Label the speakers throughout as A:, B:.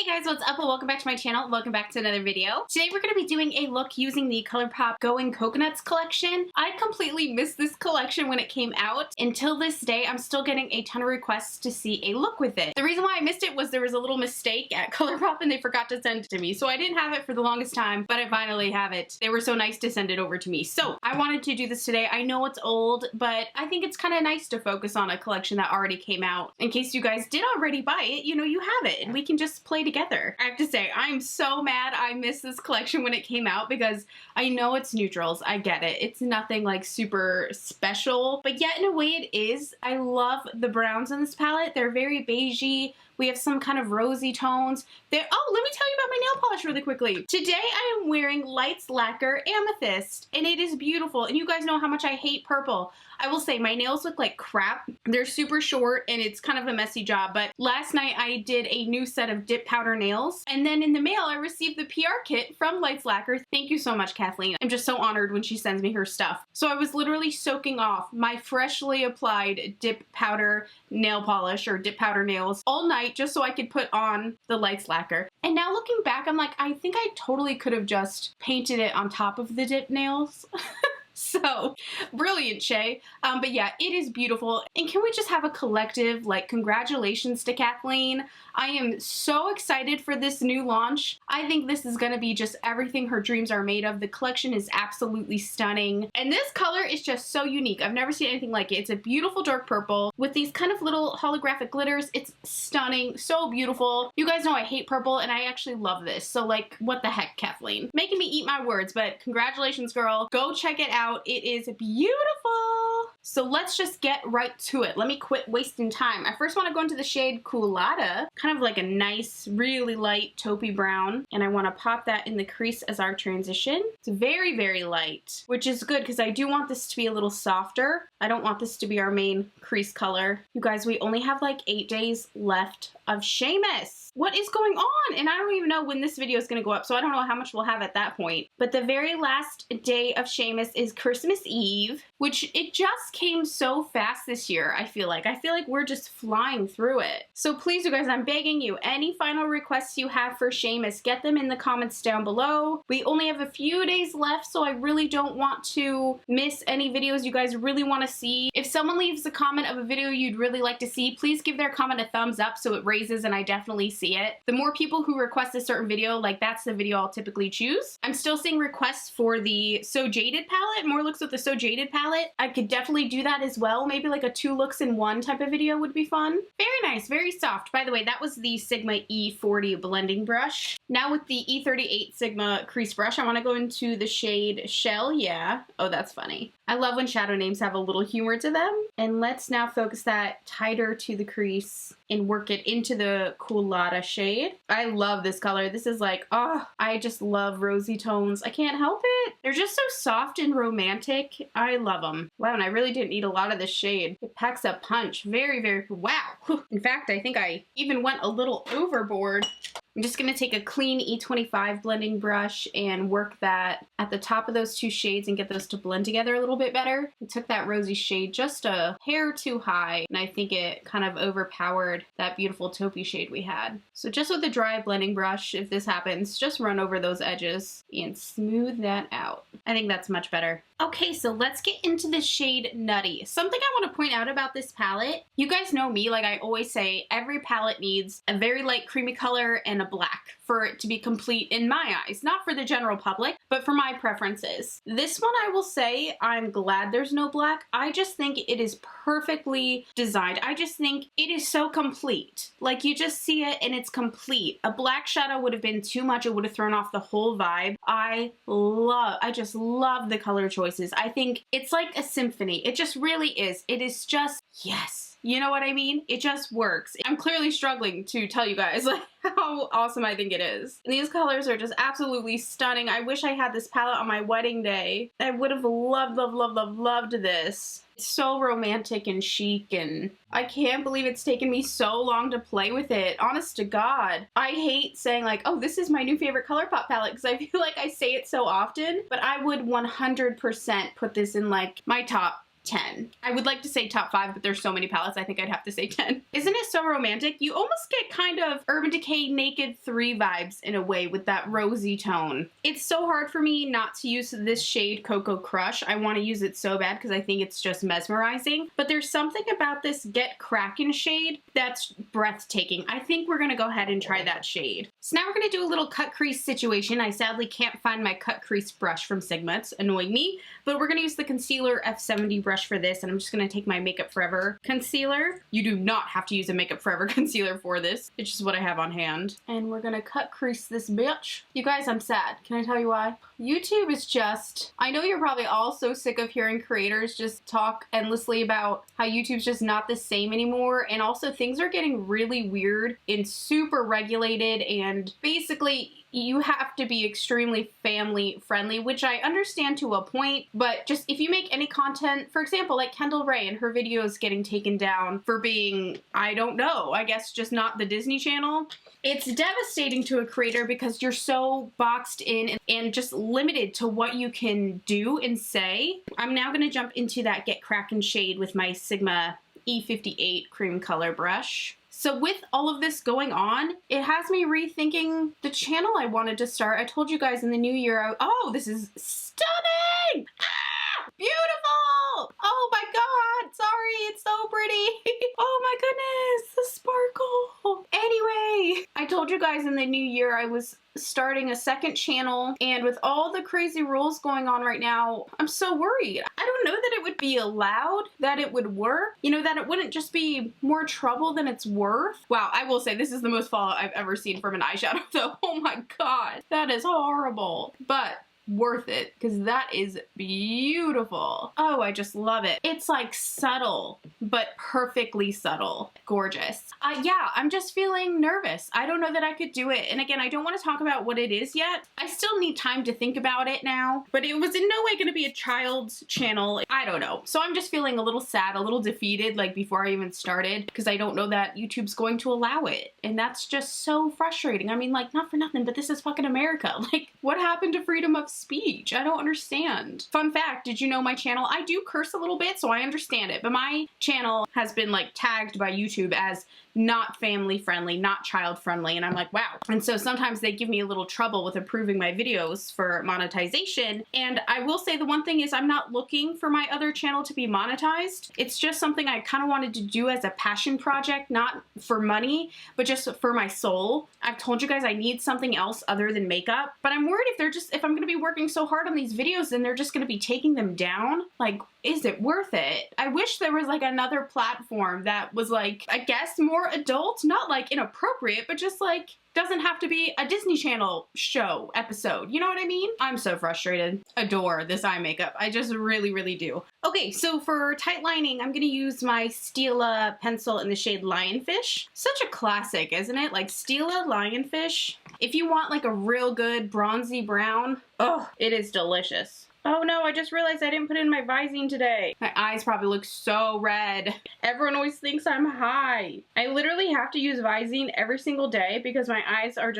A: Hey guys, what's up? Well, welcome back to my channel. Welcome back to another video. Today we're going to be doing a look using the Colourpop Going Coconuts collection. I completely missed this collection when it came out. Until this day, I'm still getting a ton of requests to see a look with it. The reason why I missed it was there was a little mistake at Colourpop and they forgot to send it to me. So I didn't have it for the longest time, but I finally have it. They were so nice to send it over to me. So I wanted to do this today. I know it's old, but I think it's kind of nice to focus on a collection that already came out. In case you guys did already buy it, you know, you have it and we can just play together. I have to say, I'm so mad I missed this collection when it came out because I know it's neutrals. I get it. It's nothing like super special, but yet in a way it is. I love the browns in this palette. They're very beigey. We have some kind of rosy tones. Oh, let me tell you about my nail polish really quickly. Today I am wearing Lights Lacquer Amethyst, and it is beautiful. And you guys know how much I hate purple. I will say my nails look like crap. They're super short and it's kind of a messy job, but last night I did a new set of dip powder nails, and then in the mail I received the PR kit from Lights Lacquer. Thank you so much, Kathleen. I'm just so honored when she sends me her stuff. So I was literally soaking off my freshly applied dip powder nail polish or dip powder nails all night just so I could put on the Lights Lacquer. And now looking back, I'm like, I think I totally could have just painted it on top of the dip nails. So, brilliant, Shay. But yeah, it is beautiful. And can we just have a collective, like, congratulations to Kathleen. I am so excited for this new launch. I think this is gonna be just everything her dreams are made of. The collection is absolutely stunning. And this color is just so unique. I've never seen anything like it. It's a beautiful dark purple with these kind of little holographic glitters. It's stunning, so beautiful. You guys know I hate purple and I actually love this. So like, what the heck, Kathleen? Making me eat my words, but congratulations, girl. Go check it out. It is beautiful. So let's just get right to it. Let me quit wasting time. I first want to go into the shade Culotta, kind of like a nice, really light taupey brown. And I want to pop that in the crease as our transition. It's very, very light, which is good because I do want this to be a little softer. I don't want this to be our main crease color. You guys, we only have like 8 days left of SHAEXO. What is going on? And I don't even know when this video is going to go up, so I don't know how much we'll have at that point. But the very last day of SHAEXO is Christmas Eve, which it just came so fast this year, I feel like. I feel like we're just flying through it. So please, you guys, I'm begging you, any final requests you have for SHAEXO, get them in the comments down below. We only have a few days left, so I really don't want to miss any videos you guys really want to see. If someone leaves a comment of a video you'd really like to see, please give their comment a thumbs up so it raises and I definitely see it. The more people who request a certain video, like that's the video I'll typically choose. I'm still seeing requests for the So Jaded palette, more looks with the So Jaded palette. I could definitely do that as well. Maybe like a 2 looks in 1 type of video would be fun. Very nice, very soft. By the way, that was the Sigma E40 blending brush. Now with the E38 Sigma crease brush, I want to go into the shade Shell. Yeah. Oh, that's funny. I love when shadow names have a little humor to them. And let's now focus that tighter to the crease and work it into the Culotta shade. I love this color. This is like, oh, I just love rosy tones. I can't help it. They're just so soft and romantic. I love them. Wow, and I really didn't need a lot of this shade. It packs a punch. Very, very, wow. In fact, I think I even went a little overboard. I'm just going to take a clean E25 blending brush and work that at the top of those 2 shades and get those to blend together a little bit better. I took that rosy shade just a hair too high, and I think it kind of overpowered that beautiful taupey shade we had. So just with a dry blending brush, if this happens, just run over those edges and smooth that out. I think that's much better. Okay, so let's get into the shade Nutty. Something I want to point out about this palette, you guys know me, like I always say, every palette needs a very light creamy color and a black for it to be complete in my eyes. Not for the general public, but for my preferences. This one, I will say, I'm glad there's no black. I just think it is perfectly designed. I just think it is so complete. Like, you just see it and it's complete. A black shadow would have been too much. It would have thrown off the whole vibe. I just love the color choices. I think it's like a symphony. It just really is. It is just, yes. You know what I mean? It just works. I'm clearly struggling to tell you guys like how awesome I think it is. And these colors are just absolutely stunning. I wish I had this palette on my wedding day. I would have loved, loved, loved, loved, loved this. It's so romantic and chic, and I can't believe it's taken me so long to play with it. Honest to God. I hate saying like, oh, this is my new favorite Colourpop palette because I feel like I say it so often, but I would 100% put this in like my top 10. I would like to say top 5, but there's so many palettes, I think I'd have to say 10. Isn't it so romantic? You almost get kind of Urban Decay Naked 3 vibes in a way with that rosy tone. It's so hard for me not to use this shade Cocoa Crush. I want to use it so bad because I think it's just mesmerizing. But there's something about this Get Crackin' shade that's breathtaking. I think we're going to go ahead and try that shade. So now we're going to do a little cut crease situation. I sadly can't find my cut crease brush from Sigma. It's annoying me. But we're going to use the Concealer F70 brush for this, and I'm just going to take my Makeup Forever concealer. You do not have to use a Makeup Forever concealer for this. It's just what I have on hand. And we're going to cut crease this bitch. You guys, I'm sad. Can I tell you why? YouTube is just... I know you're probably all so sick of hearing creators just talk endlessly about how YouTube's just not the same anymore, and also things are getting really weird and super regulated, and basically you have to be extremely family friendly, which I understand to a point, but just if you make any content, for example, like Kendall Rae and her videos getting taken down for being, I don't know, I guess just not the Disney Channel, it's devastating to a creator because you're so boxed in and just limited to what you can do and say. I'm now gonna jump into that Get Crackin' shade with my Sigma E58 cream color brush. So with all of this going on, it has me rethinking the channel I wanted to start. I told you guys in the new year, oh, this is stunning! Ah, beautiful! Oh my god, sorry, it's so pretty. Oh my goodness, the sparkle. Anyway, I told you guys in the new year I was starting a second channel, and with all the crazy rules going on right now, I'm so worried. I don't know that it would be allowed, that it would work, you know, that it wouldn't just be more trouble than it's worth. Wow, I will say this is the most fallout I've ever seen from an eyeshadow though. Oh my god, that is horrible. But worth it, because that is beautiful. Oh, I just love it. It's like subtle, but perfectly subtle. Gorgeous. Yeah, I'm just feeling nervous. I don't know that I could do it. And again, I don't want to talk about what it is yet. I still need time to think about it now, but it was in no way going to be a child's channel. I don't know. So I'm just feeling a little sad, a little defeated, like before I even started, because I don't know that YouTube's going to allow it. And that's just so frustrating. I mean, like, not for nothing, but this is fucking America. Like, what happened to freedom of speech? I don't understand. Fun fact, did you know my channel, I do curse a little bit, so I understand it, but my channel has been like tagged by YouTube as not family friendly, not child friendly, and I'm like, wow. And so sometimes they give me a little trouble with approving my videos for monetization, and I will say the one thing is I'm not looking for my other channel to be monetized. It's just something I kind of wanted to do as a passion project, not for money, but just for my soul. I've told you guys I need something else other than makeup, but I'm worried if I'm gonna be working so hard on these videos, then they're just gonna be taking them down. Like, is it worth it? I wish there was like another platform that was like, I guess, more adult, not like inappropriate, but just like doesn't have to be a Disney Channel show episode. You know what I mean? I'm so frustrated. Adore this eye makeup. I just really, really do. Okay, so for tight lining, I'm gonna use my STILA pencil in the shade Lionfish. Such a classic, isn't it? Like STILA Lionfish. If you want like a real good bronzy brown, oh, it is delicious. Oh no, I just realized I didn't put in my Visine today. My eyes probably look so red. Everyone always thinks I'm high. I literally have to use Visine every single day because my eyes are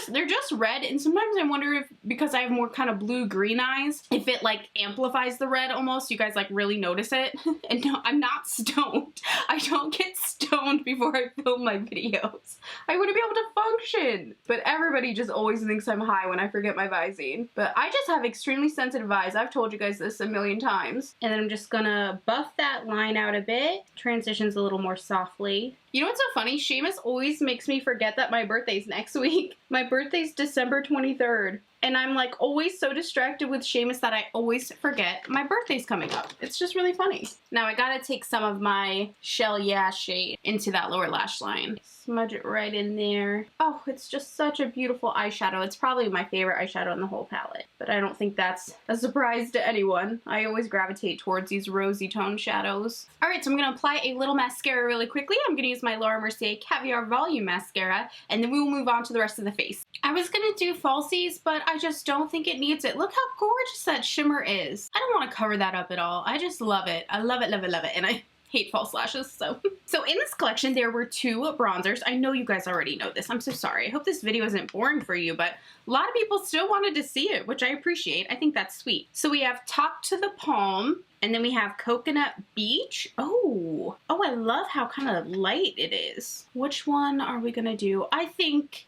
A: they're just red, and sometimes I wonder if, because I have more kind of blue-green eyes, if it like amplifies the red almost. You guys like really notice it? And no, I'm not stoned. I don't get stoned before I film my videos. I wouldn't be able to function. But everybody just always thinks I'm high when I forget my Visine. But I just have extremely sensitive eyes. I've told you guys this a million times. And then I'm just gonna buff that line out a bit. Transitions a little more softly. You know what's so funny? Seamus always makes me forget that my birthday's next week. My birthday's December 23rd. And I'm like always so distracted with Seamus that I always forget my birthday's coming up. It's just really funny. Now I gotta take some of my Shell Yeah shade into that lower lash line. Smudge it right in there. Oh, it's just such a beautiful eyeshadow. It's probably my favorite eyeshadow in the whole palette. But I don't think that's a surprise to anyone. I always gravitate towards these rosy tone shadows. Alright, so I'm gonna apply a little mascara really quickly. I'm gonna use my Laura Mercier Caviar Volume Mascara, and then we will move on to the rest of the face. I was gonna do falsies, but I just don't think it needs it. Look how gorgeous that shimmer is. I don't want to cover that up at all. I just love it. I love it, love it, love it. And I hate false lashes, so. So in this collection, there were 2 bronzers. I know you guys already know this. I'm so sorry. I hope this video isn't boring for you, but a lot of people still wanted to see it, which I appreciate. I think that's sweet. So we have Talk to the Palm And then we have Coconut Beach. Oh, I love how kind of light it is. Which one are we gonna do? I think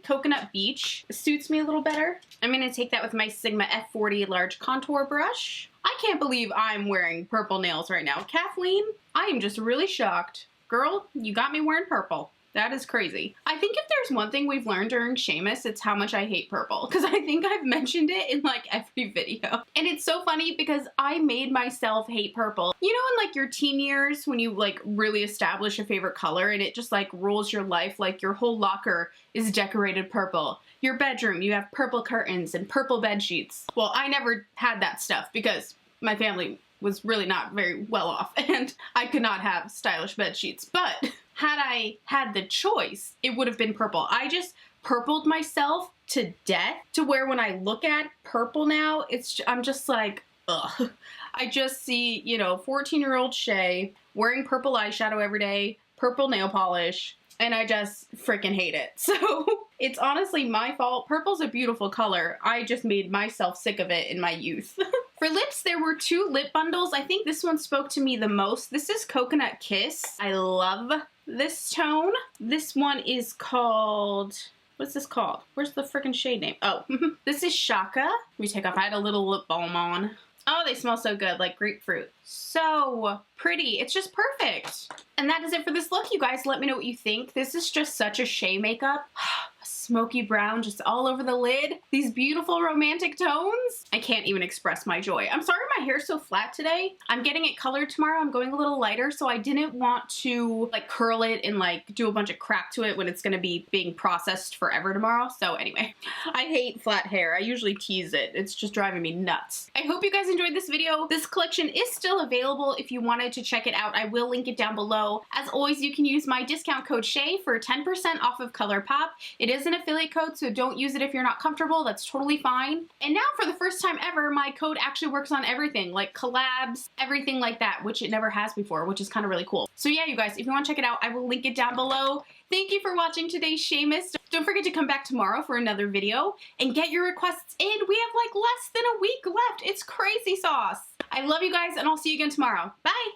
A: Coconut Beach suits me a little better. I'm gonna take that with my Sigma F40 large contour brush. I can't believe I'm wearing purple nails right now. Kathleen, I am just really shocked. Girl, you got me wearing purple. That is crazy. I think if there's one thing we've learned during Shameless, it's how much I hate purple. Because I think I've mentioned it in like every video. And it's so funny because I made myself hate purple. You know in like your teen years when you like really establish a favorite color and it just like rules your life, like your whole locker is decorated purple. Your bedroom, you have purple curtains and purple bed sheets. Well, I never had that stuff because my family was really not very well off and I could not have stylish bed sheets. But had I had the choice, it would have been purple. I just purpled myself to death to where when I look at purple now, I'm just like, ugh. I just see, you know, 14-year-old Shay wearing purple eyeshadow every day, purple nail polish, and I just freaking hate it. So it's honestly my fault. Purple's a beautiful color. I just made myself sick of it in my youth. For lips, there were 2 lip bundles. I think this one spoke to me the most. This is Coconut Kiss. I love this tone. This one is called, what's this called? Where's the freaking shade name? Oh, this is Shaka. Let me take off, I had a little lip balm on. Oh, they smell so good, like grapefruit. So pretty. It's just perfect. And that is it for this look, you guys. Let me know what you think. This is just such a Shea makeup. Smoky brown just all over the lid. These beautiful romantic tones. I can't even express my joy. I'm sorry my hair's so flat today. I'm getting it colored tomorrow. I'm going a little lighter, so I didn't want to like curl it and like do a bunch of crap to it when it's gonna be being processed forever tomorrow. So anyway, I hate flat hair. I usually tease it. It's just driving me nuts. I hope you guys enjoyed this video. This collection is still available if you wanted to check it out. I will link it down below. As always, you can use my discount code SHAE for 10% off of Colourpop. It is an affiliate code, so don't use it if you're not comfortable. That's totally fine. And now for the first time ever, my code actually works on everything, like collabs, everything like that, which it never has before, which is kind of really cool. So yeah, you guys, if you want to check it out, I will link it down below. Thank you for watching today's Shameless. Don't forget to come back tomorrow for another video and get your requests in. We have like less than a week left. It's crazy sauce. I love you guys and I'll see you again tomorrow. Bye.